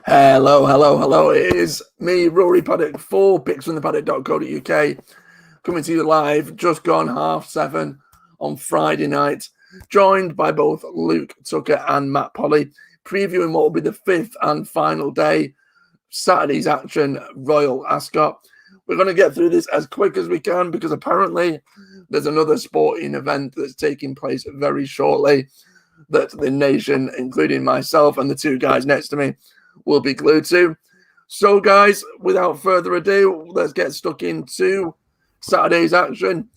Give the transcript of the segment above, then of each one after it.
Hello, hello, hello. It is me, Rory Paddock, 4picksfromthepaddock.co.uk, coming to you live, just gone 7:30 on Friday night, joined by both Luke Tucker and Matt Polly, previewing what will be the fifth and final day, Saturday's action, Royal Ascot. We're going to get through this as quick as we can because apparently there's another sporting event that's taking place very shortly that the nation, including myself and the two guys next to me, will be glued to. So, guys, without further ado, let's get stuck into Saturday's action.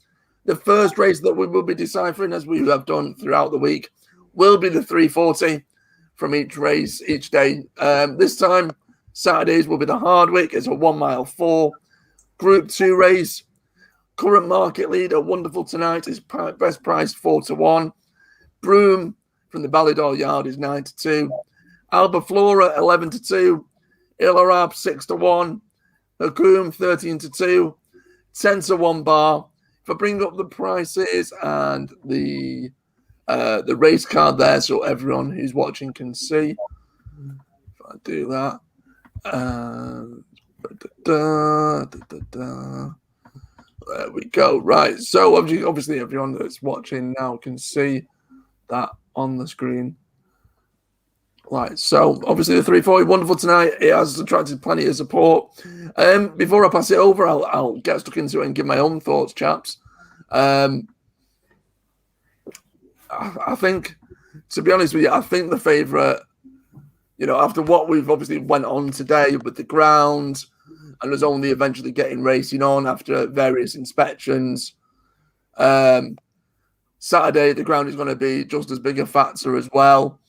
The first race that we will be deciphering, as we have done throughout the week, will be the 340 from each race each day. This time, Saturdays will be the Hardwicke. It's a 1 mile 4 Group 2 race. Current market leader, Wonderful Tonight, is best priced 4-1. Broome from the Ballydor Yard is 9-2. Albaflora 11-2. Il Arab 6-1. Hakoum 13-2. 10-1 bar. If I bring up the prices and the race card there, so everyone who's watching can see. If I do that, there we go. Right. So obviously everyone that's watching now can see that on the screen. Right, so obviously the 340, Wonderful Tonight, it has attracted plenty of support. Before I pass it over, I'll get stuck into it and give my own thoughts, chaps. I think, to be honest with you, I think the favourite, after what we've obviously went on today with the ground, and was only eventually getting racing on after various inspections, Saturday the ground is going to be just as big a factor as well.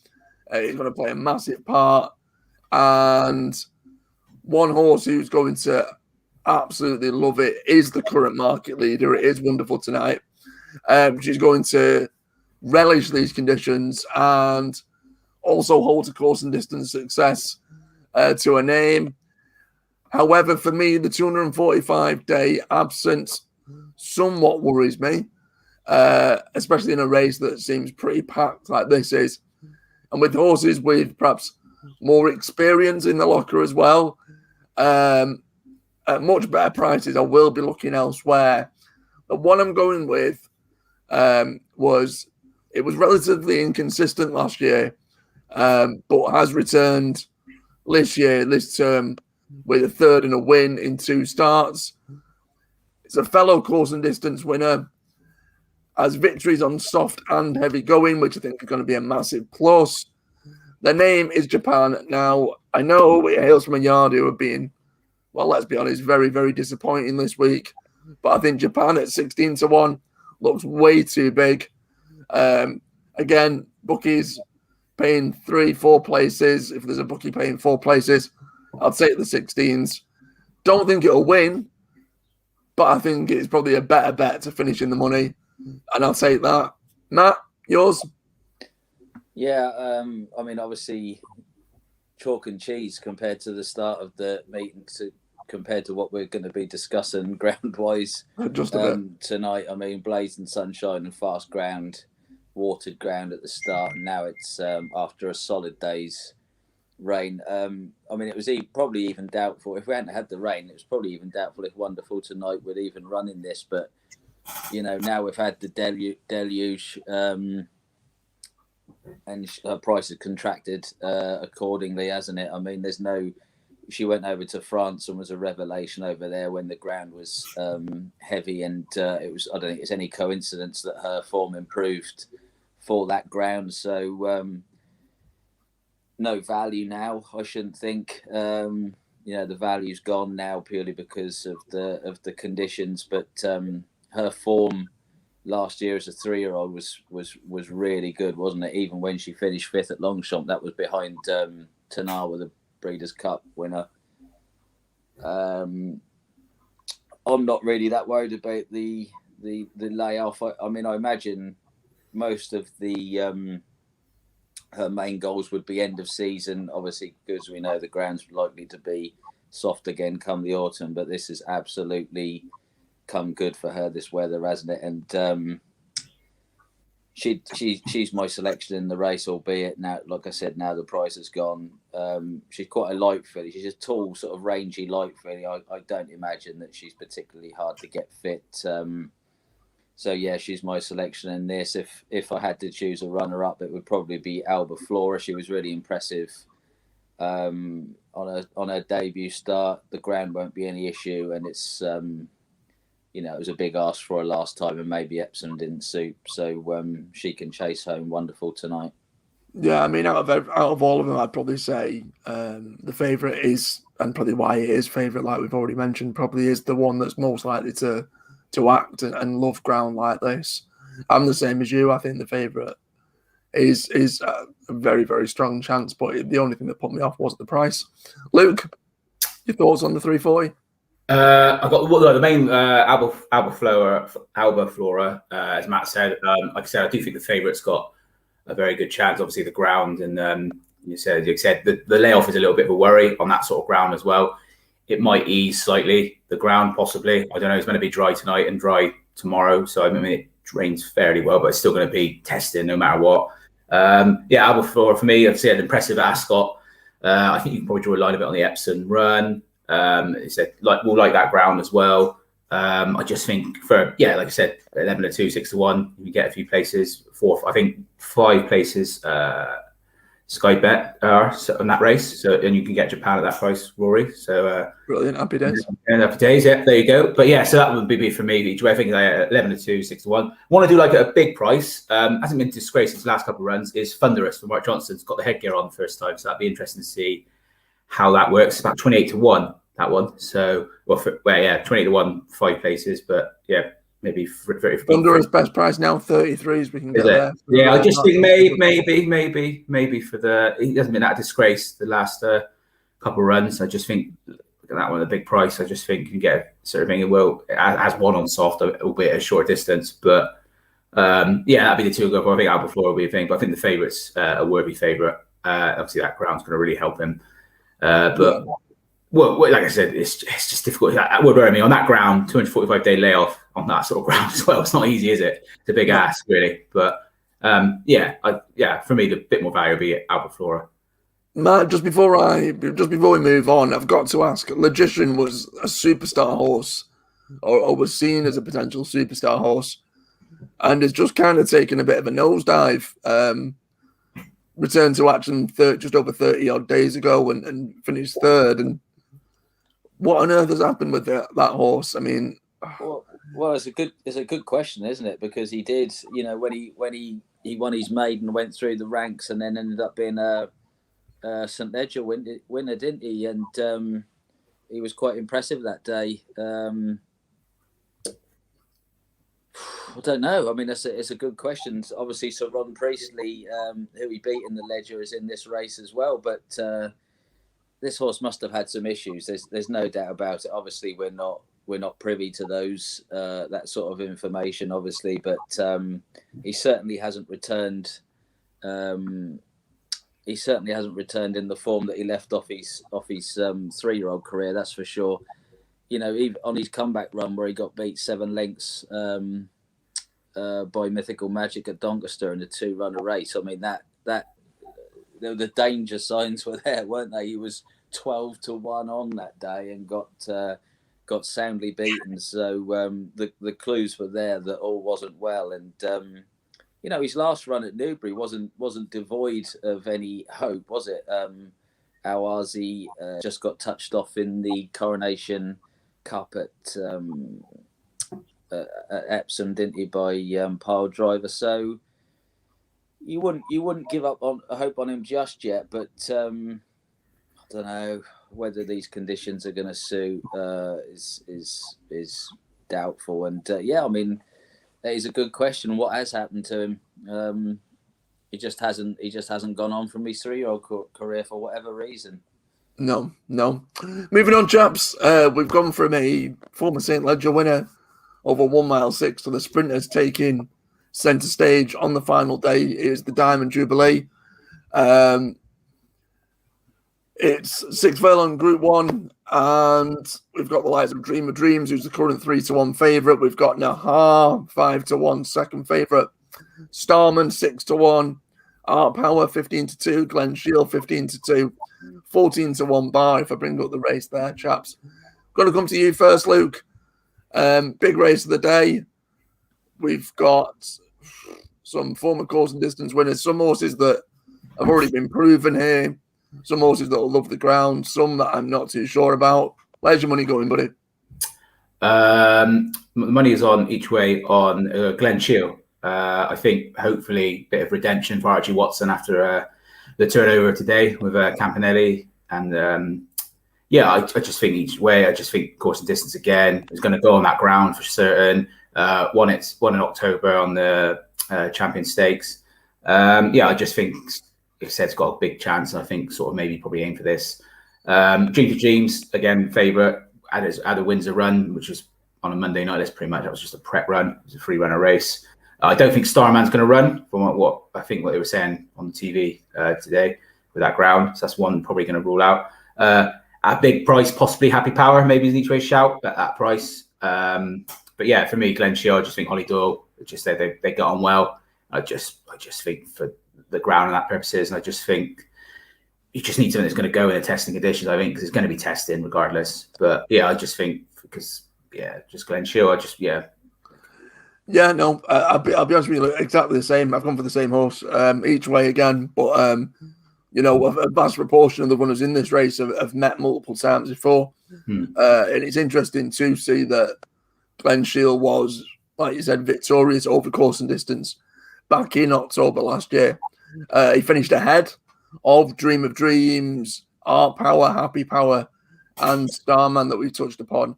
He's going to play a massive part. And one horse who's going to absolutely love it is the current market leader. It is Wonderful Tonight. She's going to relish these conditions and also hold a course and distance success to her name. However, for me, the 245-day absence somewhat worries me, especially in a race that seems pretty packed like this is. And with horses with perhaps more experience in the locker as well, at much better prices, I will be looking elsewhere. The one I'm going with was relatively inconsistent last year, but has returned this term, with a third and a win in 2 starts. It's a fellow course and distance winner. Has victories on soft and heavy going, which I think is going to be a massive plus. Their name is Japan. Now, I know it hails from a yard who have been, well, let's be honest, very, very disappointing this week. But I think Japan at 16-1 looks way too big. Again, bookies paying 3-4 places. If there's a bookie paying 4 places, I'll take the 16s. Don't think it'll win, but I think it's probably a better bet to finish in the money. And I'll take that. Matt, yours? Yeah, I mean, obviously, chalk and cheese compared to the start of the meeting, compared to what we're going to be discussing ground-wise Just a bit. tonight. I mean, blazing sunshine and fast ground, watered ground at the start, and now it's after a solid day's rain. I mean, it was probably even doubtful. If we hadn't had the rain, it was probably even doubtful if Wonderful Tonight would even run in this, but now we've had the deluge, and her price has contracted accordingly, hasn't it? I mean, she went over to France and was a revelation over there when the ground was heavy, and I don't think it's any coincidence that her form improved for that ground. So no value now, I shouldn't think. The value's gone now purely because of the conditions, but her form last year as a 3-year-old was really good, wasn't it? Even when she finished 5th at Longchamp, that was behind Tanawa, the Breeders' Cup winner. I'm not really that worried about the layoff. I mean, I imagine most of the her main goals would be end of season, obviously, because we know the ground's likely to be soft again come the autumn, but this has absolutely come good for her, this weather, hasn't it? And she's my selection in the race, albeit now, like I said, now the price has gone. She's quite a light filly. She's a tall, sort of rangy light filly. I don't imagine that she's particularly hard to get fit. So yeah, she's my selection in this. If I had to choose a runner-up, it would probably be Alba Flora. She was really impressive on her debut start. The ground won't be any issue, and it's it was a big ask for her last time, and maybe Epsom didn't suit, so she can chase home wonderful tonight. Yeah, I mean, out of all of them, I'd probably say the favourite is, and probably why it is favourite, like we've already mentioned, probably is the one that's most likely to act and love ground like this. I'm the same as you. I think the favourite is a very, very strong chance, but the only thing that put me off was the price. Luke, your thoughts on the 340? I've got the main Alba Flora, as Matt said. Like I said, I do think the favourite's got a very good chance. Obviously, the ground, and you said the layoff is a little bit of a worry on that sort of ground as well. It might ease slightly, the ground possibly. I don't know. It's going to be dry tonight and dry tomorrow, so I mean it rains fairly well, but it's still going to be testing no matter what. Alba Flora for me, I'd say an impressive Ascot. I think you can probably draw a line a bit on the Epsom run. It's we'll like that ground as well. I just think like I said, 11-2, 6-1, you can get a few places. 5 places. Sky Bet on that race, so and you can get Japan at that price, Rory. So brilliant, happy days. Happy days, yeah. There you go. But yeah, so that would be for me. I think 11-2, 6-1. Want to do like a big price? Hasn't been disgraced since the last couple of runs. Is Thunderous from Mark Johnson's got the headgear on the first time, so that'd be interesting to see how that works. It's about 28-1 that one. So 28-1, 5 places, but yeah. Maybe Thunderous best price now 33s. We can get there. Yeah, I just think maybe for he hasn't been that disgraced the last couple of runs. I just think that one a big price. I just think you can get sort of thing. Well, as one on soft, albeit a short distance, but that'd be the two go for. I think Alba Flora will be a thing, but I think the favourite's a worthy favourite. Obviously, that ground's going to really help him. Well, like I said, it's just difficult. That would worry me on that ground. 245-day layoff on that sort of ground as well. It's not easy, is it? It's a big ask, really. But for me, the bit more value would be Alba Flora. Matt, just before we move on, I've got to ask. Logician was a superstar horse, or was seen as a potential superstar horse, and has just kind of taken a bit of a nosedive. Returned to action just over 30 odd days ago and finished third. And what on earth has happened with that horse? I mean, well, it's a good question, isn't it? Because he did, when he won his maiden, went through the ranks, and then ended up being a St. Ledger winner, didn't he? And he was quite impressive that day. I don't know. I mean, it's a good question. Obviously, Sir Ron Priestley, who he beat in the Ledger, is in this race as well. But this horse must have had some issues. There's no doubt about it. Obviously, we're not privy to those that sort of information, obviously. But he certainly hasn't returned. He certainly hasn't returned in the form that he left off his 3-year-old career. That's for sure. Even on his comeback run where he got beat 7 lengths by Mythical Magic at Doncaster in a 2-runner race. I mean, that the danger signs were there, weren't they? He was 12-1 on that day and got soundly beaten. So the clues were there that all wasn't well. And his last run at Newbury wasn't devoid of any hope, was it? Awazi just got touched off in the Coronation Cup at Epsom, didn't he, by Pile Driver? So you wouldn't give up on hope on him just yet, but I don't know whether these conditions are going to suit. Is doubtful, and I mean, that is a good question. What has happened to him? He just hasn't gone on from his 3-year-old career for whatever reason. No. Moving on, chaps. We've gone from a former St. Ledger winner over 1 mile 6 to the sprinters taking centre stage on the final day. Is the Diamond Jubilee. It's 6 furlong Group 1, and we've got the likes of Dream of Dreams, who's the current 3-1 favourite. We've got Nahar, 5-1 second favourite. Starman 6-1, Art Power 15-2, Glen Shield 15-2, 14-1 bar. If I bring up the race there, chaps. Going to come to you first, Luke. Big race of the day. We've got some former course and distance winners, some horses that have already been proven here, some horses that will love the ground, some that I'm not too sure about. Where's your money going, buddy? Money is on each way on Glen Shield. I think hopefully a bit of redemption for Archie Watson after the turnover today with Campanelli. And I just think each way, I just think course and distance again is going to go on that ground for certain. Won in October on the Champion Stakes. I just think it's got a big chance. And I think sort of maybe probably aim for this. Dream for Dreams, again, favourite. Had a Windsor run, which was on a Monday night. That was just a prep run. It was a free runner race. I don't think Starman's going to run from what they were saying on the TV today with that ground. So that's one probably going to rule out. At big price, possibly Happy Power, maybe is each way shout at that price. But yeah, for me, Glen Shield, I just think Holly Doyle, just they got on well. I just think for the ground and that purposes, and I just think you just need something that's going to go in the testing conditions, I think, because it's going to be testing regardless. But yeah, I just think just Glen Shield, Yeah, no, I'll be honest with you, exactly the same. I've gone for the same horse each way again, but a vast proportion of the runners in this race have met multiple times before, and it's interesting to see that Glen Shield was, like you said, victorious over course and distance back in October last year. He finished ahead of Dream of Dreams, Art Power, Happy Power, and Starman that we touched upon.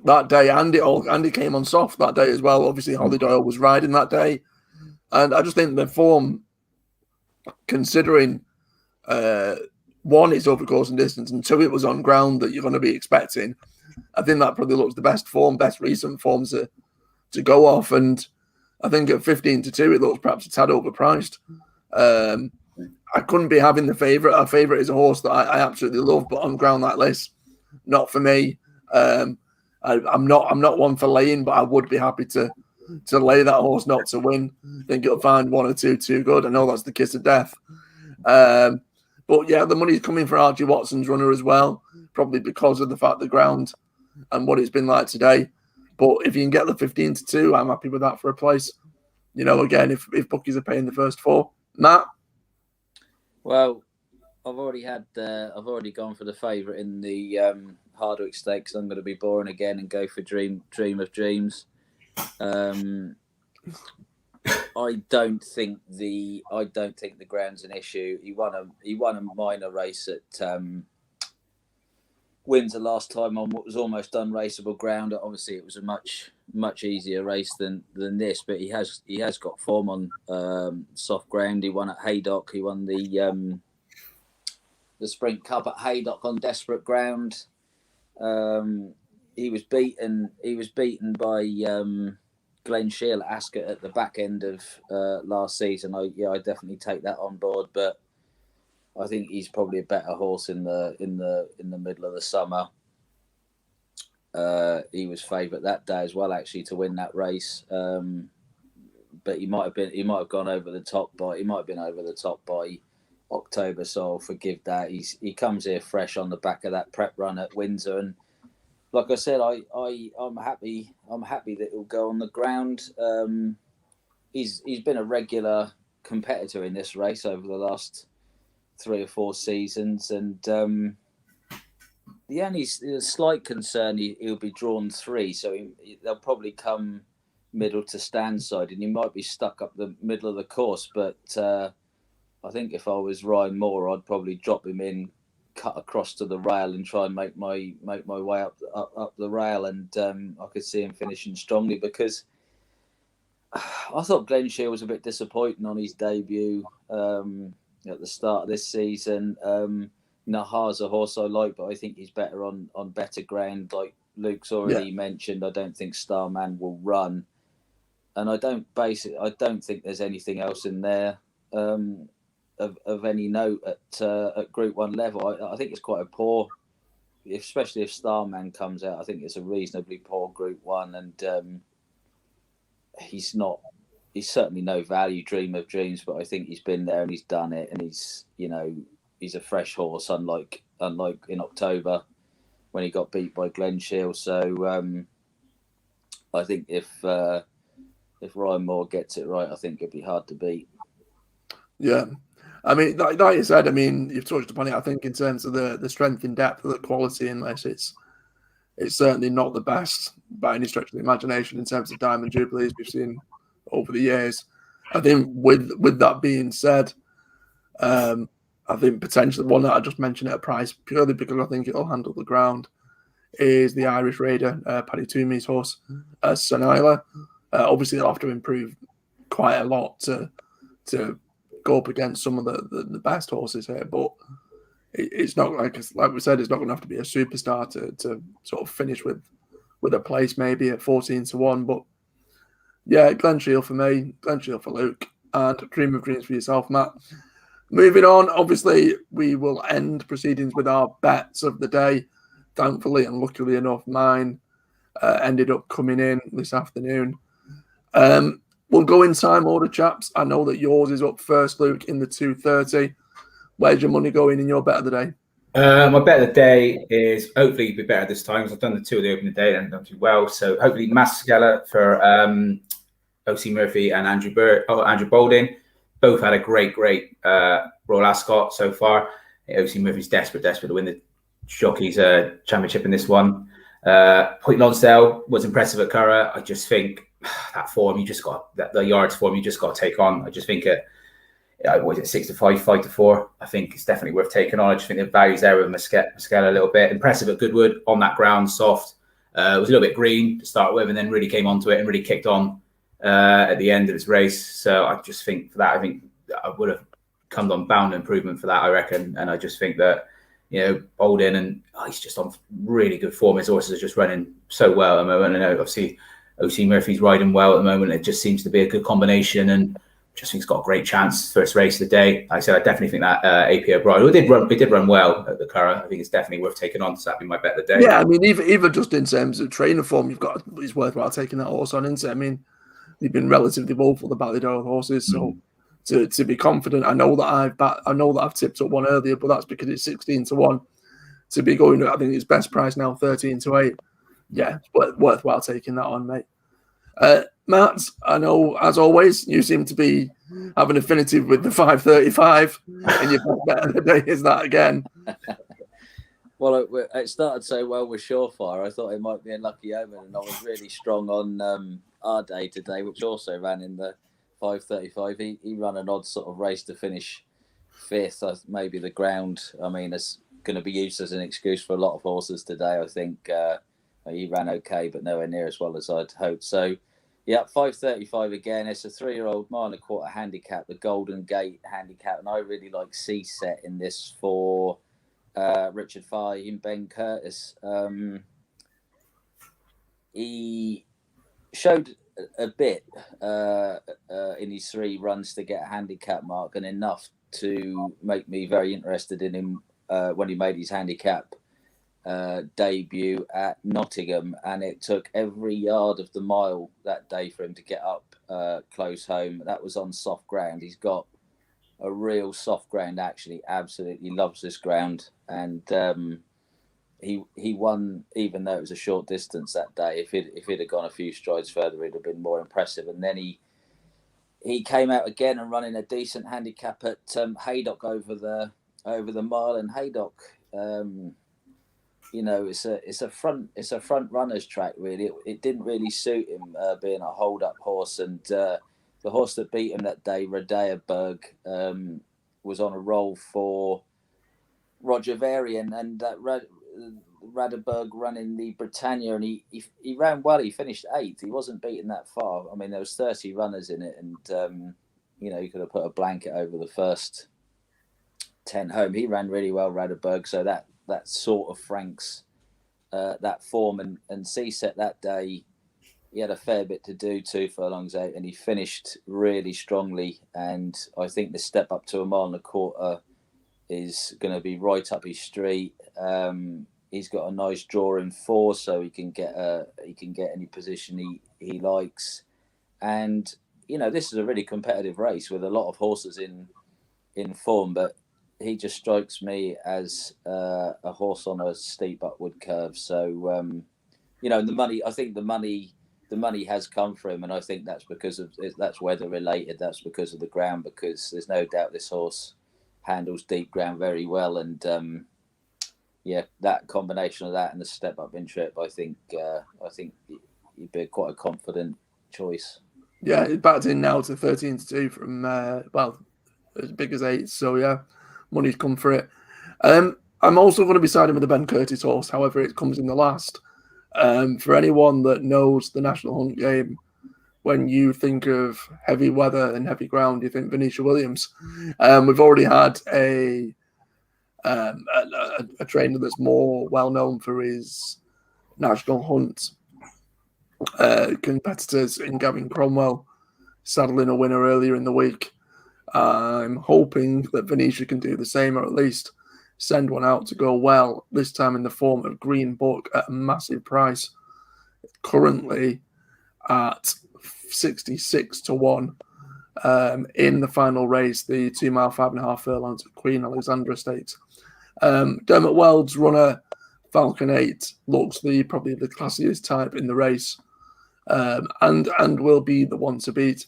That day, Andy came on soft that day as well. Obviously, Holly Doyle was riding that day. And I just think the form, considering one, it's over course and distance, and two, it was on ground that you're going to be expecting, I think that probably looks the best recent form to go off. And I think at 15-2, it looks perhaps a tad overpriced. I couldn't be having the favourite. Our favourite is a horse that I absolutely love, but on ground like this, not for me. I'm not one for laying, but I would be happy to lay that horse not to win. I think you'll find one or two too good. I know that's the kiss of death. But yeah, the money's coming for Archie Watson's runner as well, probably because of the fact the ground and what it's been like today. But if you can get the 15-2, I'm happy with that for a place. Again, if bookies are paying the first four. Matt? Well, I've already gone for the favourite in the Hardwicke Stakes. I'm going to be boring again and go for Dream of Dreams. I don't think the ground's an issue. He won a minor race at Windsor last time on what was almost unraceable ground. Obviously, it was a much easier race than this, but he has got form on soft ground. He won at Haydock. He won the Sprint Cup at Haydock on desperate ground. He was beaten by Glen Shield at Ascot at the back end of last season. I definitely take that on board, but I think he's probably a better horse in the middle of the summer. He was favourite that day as well, actually, to win that race. But he might have gone over the top by. He might have been over the top by October, so I'll forgive that. He comes here fresh on the back of that prep run at Windsor, and like I said, I'm happy that he'll go on the ground. He's been a regular competitor in this race over the last 3 or 4 seasons, and the only slight concern, he'll be drawn 3, so they'll probably come middle to stand side, and he might be stuck up the middle of the course. But I think if I was Ryan Moore, I'd probably drop him in, cut across to the rail, and try and make my way up the rail, and I could see him finishing strongly, because I thought Glen Shield was a bit disappointing on his debut at the start of this season. Nahar's a horse I like, but I think he's better on better ground. Like Luke's already mentioned, I don't think Starman will run, and I don't think there's anything else in there of any note at Group 1 level. I think it's quite a poor, especially if Starman comes out. I think it's a reasonably poor Group 1, and he's certainly no value, Dream of Dreams, but I think he's been there and he's done it, and he's a fresh horse, unlike in October when he got beat by Glen Shield. So I think if Ryan Moore gets it right, I think it'd be hard to beat. Yeah. I mean, like you said, I mean, you've touched upon it. I think in terms of the strength and depth of the quality in this, it's certainly not the best by any stretch of the imagination in terms of Diamond Jubilees we've seen over the years. I think with that being said, I think potentially one that I just mentioned at a price purely because I think it'll handle the ground is the Irish Raider, Paddy Toomey's horse, Sonila. Obviously, they'll have to improve quite a lot to go up against some of the best horses here, but it's not like we said, it's not going to have to be a superstar to sort of finish with a place maybe at 14-1. But yeah, Glen Shield for me, Glen Shield for Luke, and Dream of Dreams for yourself, Matt. Moving on, obviously we will end proceedings with our bets of the day. Thankfully and luckily enough, mine ended up coming in this afternoon. We'll go in time order, chaps. I know that yours is up first, Luke, in the 2:30. Where's your money going in your bet of the day? My bet of the day is hopefully be better this time because I've done the two of the opening day and done too well. So hopefully Mascala for OC Murphy and Andrew Boulding. Both had a great Royal Ascot so far. OC Murphy's desperate to win the Jockeys Championship in this one. Point Lonsdale was impressive at Curragh. I just think that form you just got the yards form you just got to take on. I just think it. What is it, 6-5, 5-4? I think it's definitely worth taking on. I just think the value's there with Mascala a little bit. Impressive at Goodwood on that ground, soft. It was a little bit green to start with, and then really came onto it and really kicked on at the end of its race. So I just think for that, I think I would have come on bound improvement for that, I reckon. And I just think that Bolden and he's just on really good form. His horses are just running so well at the moment. I know obviously OC Murphy's riding well at the moment. It just seems to be a good combination, and just think he's got a great chance first race of the day. Like I said, I definitely think that AP O'Brien, it did run well at the Curragh. I think it's definitely worth taking on. So that'd be my bet of the day. Yeah, I mean, even just in terms of trainer form, it's worthwhile taking that horse on, isn't it? I mean, they've been relatively woeful, the Ballydoyle horses. So to be confident, I know that I've tipped up one earlier, but that's because it's 16-1. To be going, I think it's best price now 13-8. Yeah, it's worthwhile taking that on, mate. Matt, I know, as always, you seem to be having affinity with the 5:35 in your bet of the day. Is that again? Well, it started so well with Surefire. I thought it might be a lucky omen, and I was really strong on our day today, which also ran in the 5:35. He ran an odd sort of race to finish fifth. Maybe the ground, I mean, is going to be used as an excuse for a lot of horses today. I think he ran okay, but nowhere near as well as I'd hoped. So, yeah, 5:35 again. It's a 3-year-old mile and a quarter handicap, the Golden Gate handicap, and I really like C-set in this for Richard Fahey and Ben Curtis. He showed a bit in his 3 runs to get a handicap mark, and enough to make me very interested in him when he made his handicap debut at Nottingham, and it took every yard of the mile that day for him to get up close home. That was on soft ground. He's got a real soft ground, actually. Absolutely loves this ground, and he won even though it was a short distance that day. If he'd have gone a few strides further, it'd have been more impressive. And then he came out again and running a decent handicap at Haydock over the mile, and Haydock it's a front runner's track, really. It didn't really suit him being a hold up horse, and the horse that beat him that day, Radeaberg, was on a roll for Roger Varian, and Radeberg running the Britannia, and he ran well. He finished 8th. He wasn't beaten that far. I mean, there was 30 runners in it, and you could have put a blanket over the first 10 home. He ran really well, Radeberg, so that sort of franks that form, and C-set that day. He had a fair bit to do, 2 furlongs out, and he finished really strongly. And I think the step up to a mile and a quarter is going to be right up his street. He's got a nice draw in 4, so he can get any position he likes. And this is a really competitive race with a lot of horses in form, but he just strikes me as a horse on a steep upward curve. So the money. I think the money has come for him, and I think that's because that's weather related. That's because of the ground. Because there's no doubt this horse handles deep ground very well, and that combination of that and the step up in trip, I think he'd be quite a confident choice. Yeah, it's backed in now to 13-2 from as big as 8. So yeah, money's come for it. I'm also going to be siding with the Ben Curtis horse. However, it comes in the last. For anyone that knows the National Hunt game, when you think of heavy weather and heavy ground, you think Venetia Williams. We've already had a trainer that's more well known for his National Hunt competitors in Gavin Cromwell, saddling a winner earlier in the week. I'm hoping that Venetia can do the same, or at least send one out to go well, this time in the form of Green Book at a massive price, currently at 66-1 in the final race, the 2 mile 5.5 furlongs at Queen Alexandra Stakes. Dermot Weld's runner Falcon 8 looks probably the classiest type in the race, and will be the one to beat.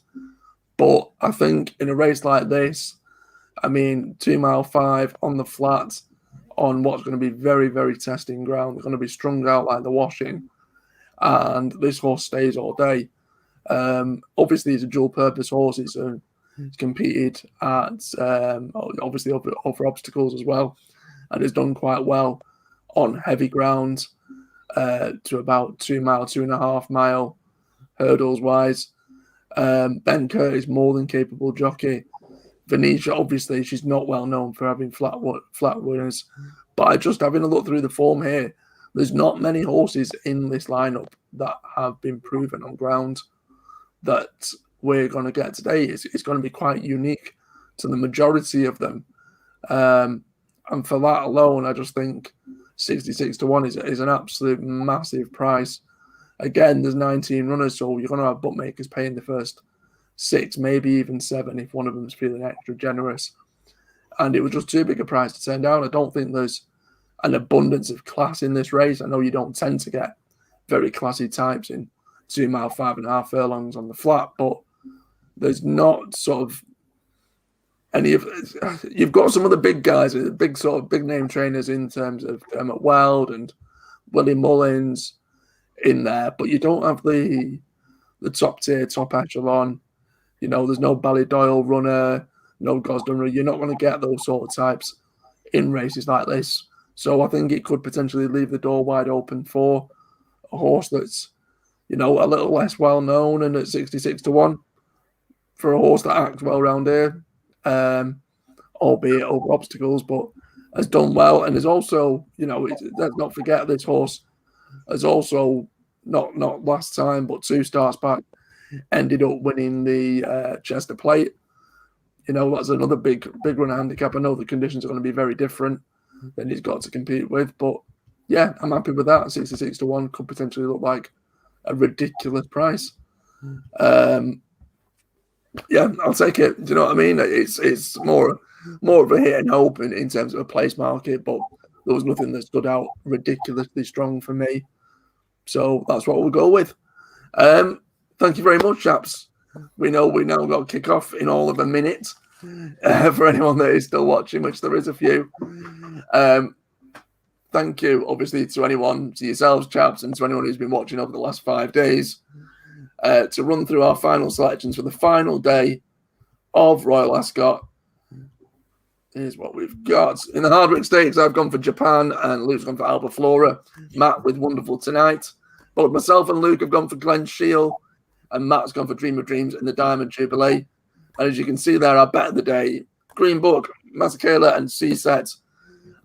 But I think in a race like this, 2 mile 5 on the flat, on what's going to be very, very testing ground. They're going to be strung out like the washing, and this horse stays all day. Obviously, it's a dual-purpose horse. It's competed at obviously over obstacles as well, and has done quite well on heavy ground to about 2 mile, 2.5 mile hurdles wise. Ben Curtis, more than capable jockey. Venetia, obviously, she's not well known for having flat winners, but just having a look through the form here, there's not many horses in this lineup that have been proven on ground that we're going to get today. It's going to be quite unique to the majority of them, and for that alone, I just think 66-1 is an absolute massive price. Again, there's 19 runners, so you're going to have bookmakers paying the first 6, maybe even 7 if one of them's feeling extra generous. And it was just too big a price to turn down. I don't think there's an abundance of class in this race. I know you don't tend to get very classy types in 2 mile 5.5 furlongs on the flat, but there's not sort of any of. You've got some of the big guys, big name trainers in terms of Dermot Weld and Willie Mullins in there, but you don't have the top tier, top echelon. There's no Ballydoyle runner, no Gosden runner. You're not going to get those sort of types in races like this. So I think it could potentially leave the door wide open for a horse that's, a little less well known, and at 66-1 for a horse that acts well around here, albeit over obstacles, but has done well and is also, let's not forget this horse has also not last time, but 2 starts back, ended up winning the Chester Plate. That's another big runner handicap. I know the conditions are going to be very different than he's got to compete with, but yeah, I'm happy with that. 66-1 could potentially look like a ridiculous price. Yeah, I'll take it. Do you know what I mean? It's more of a hit and hope in terms of a place market, but there was nothing that stood out ridiculously strong for me. So that's what we'll go with. Thank you very much, chaps. We now got kick off in all of a minute. For anyone that is still watching, which there is a few. Thank you, obviously, to yourselves, chaps, and to anyone who's been watching over the last 5 days, to run through our final selections for the final day of Royal Ascot. Here's what we've got. In the Hardwicke Stakes, I've gone for Japan, and Luke's gone for Alba Flora. Matt with Wonderful Tonight. Both myself and Luke have gone for Glen Shield, and Matt's gone for Dream of Dreams in the Diamond Jubilee. And as you can see there, our bet of the day, Green Book, Masakela and C-Set.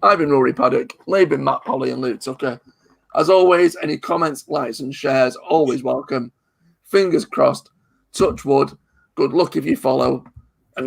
I've been Rory Paddock, Laban, Matt Polly and Luke Tucker. As always, any comments, likes and shares, always welcome. Fingers crossed, touch wood, good luck if you follow,